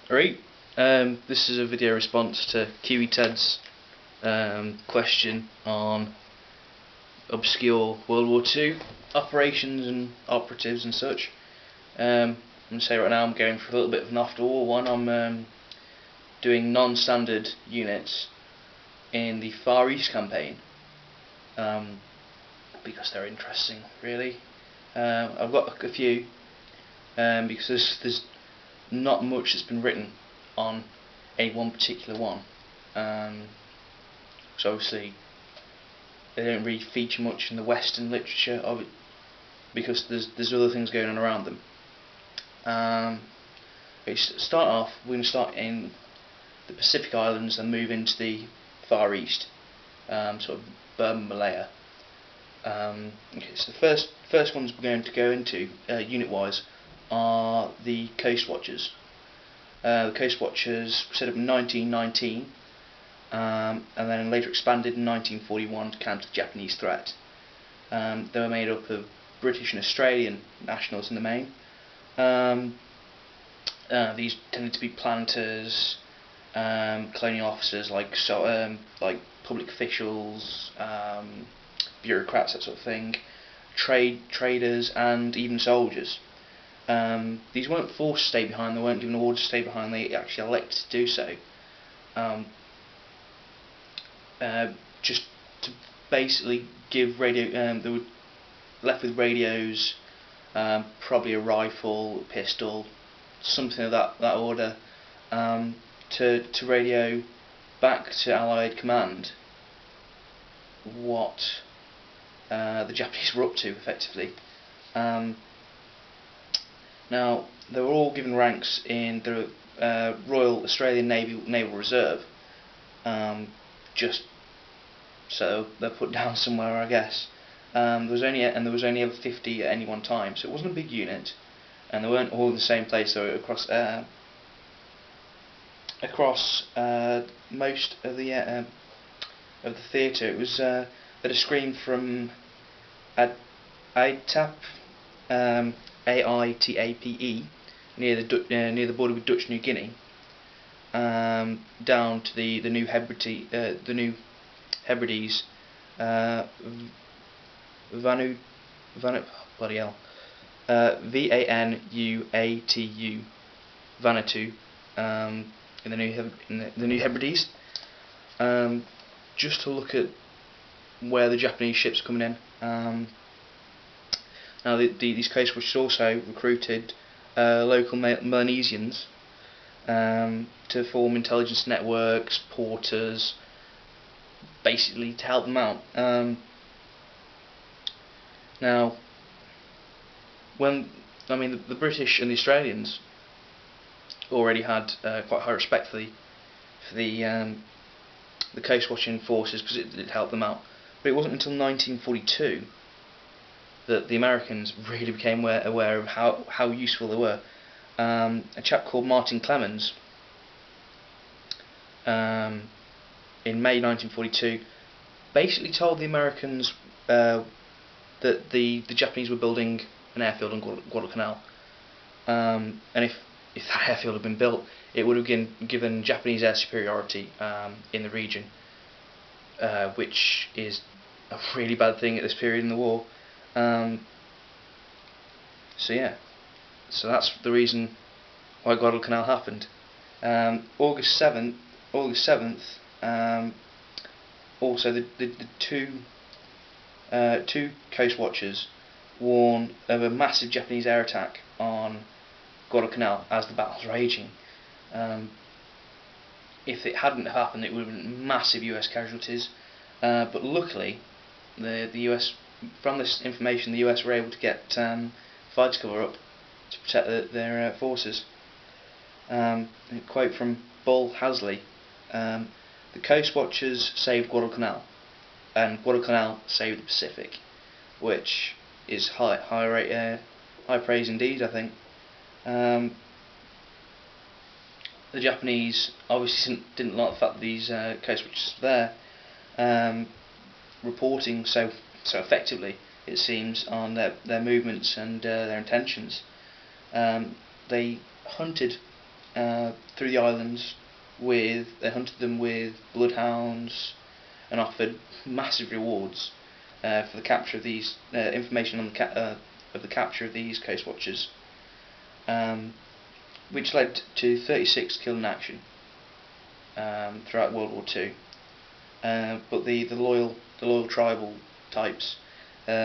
Alright, this is a video response to Kiwi Ted's question on obscure World War II operations and operatives and such. I'm going to say right now I'm going for a little bit of an after-war one. I'm doing non-standard units in the Far East campaign because they're interesting, really. I've got a few because there's not much that's been written on any one particular one, so obviously they don't really feature much in the Western literature of it because there's other things going on around them. Start off, we're going to start in the Pacific Islands and move into the Far East, sort of Burma, Malaya. Okay, so the first ones we're going to go into unit-wise are the Coastwatchers. The Coastwatchers were set up in 1919 and then later expanded in 1941 to counter the Japanese threat. They were made up of British and Australian nationals in the main. These tended to be planters, colonial officers like public officials, bureaucrats, that sort of thing, traders, and even soldiers. These weren't forced to stay behind, they weren't given orders to stay behind, they actually elected to do so. Just to basically give radio, they were left with radios, probably a rifle, a pistol, something of that order, to radio back to Allied command what the Japanese were up to, effectively. Now, they were all given ranks in the Royal Australian Naval Reserve, just so they're put down somewhere, I guess. There was only ever 50 at any one time, so it wasn't a big unit, and they weren't all in the same place. They were across most of the theatre. It was at a screen from Aitape, Aitape, near the border with Dutch New Guinea, down to the New Hebrides, bloody hell, Vanuatu, Vanuatu, in the New Hebrides, just to look at where the Japanese ships are coming in. Now these Coastwatchers also recruited local Melanesians to form intelligence networks, porters, basically to help them out. Now, the British and the Australians already had quite high respect for the coast-watching forces because it helped them out, but it wasn't until 1942 that the Americans really became aware of how useful they were. A chap called Martin Clemens, in May 1942, basically told the Americans that the Japanese were building an airfield on Guadalcanal, and if that airfield had been built, it would have given Japanese air superiority in the region, which is a really bad thing at this period in the war. So yeah, so that's the reason why Guadalcanal happened. August 7th, also the two Coastwatchers warned of a massive Japanese air attack on Guadalcanal as the battle's raging. If it hadn't happened, it would have been massive US casualties, but luckily the US, from this information, the US were able to get fighters cover up to protect their forces. A quote from Bull Hasley: "The Coastwatchers saved Guadalcanal, and Guadalcanal saved the Pacific," which is high praise indeed, I think. The Japanese obviously didn't like the fact that these Coastwatchers were there, reporting so effectively, it seems, on their movements and their intentions. They hunted through the islands they hunted them with bloodhounds and offered massive rewards for the capture of these information on the capture of these Coastwatchers, which led to 36 killed in action throughout World War II. But the loyal tribal types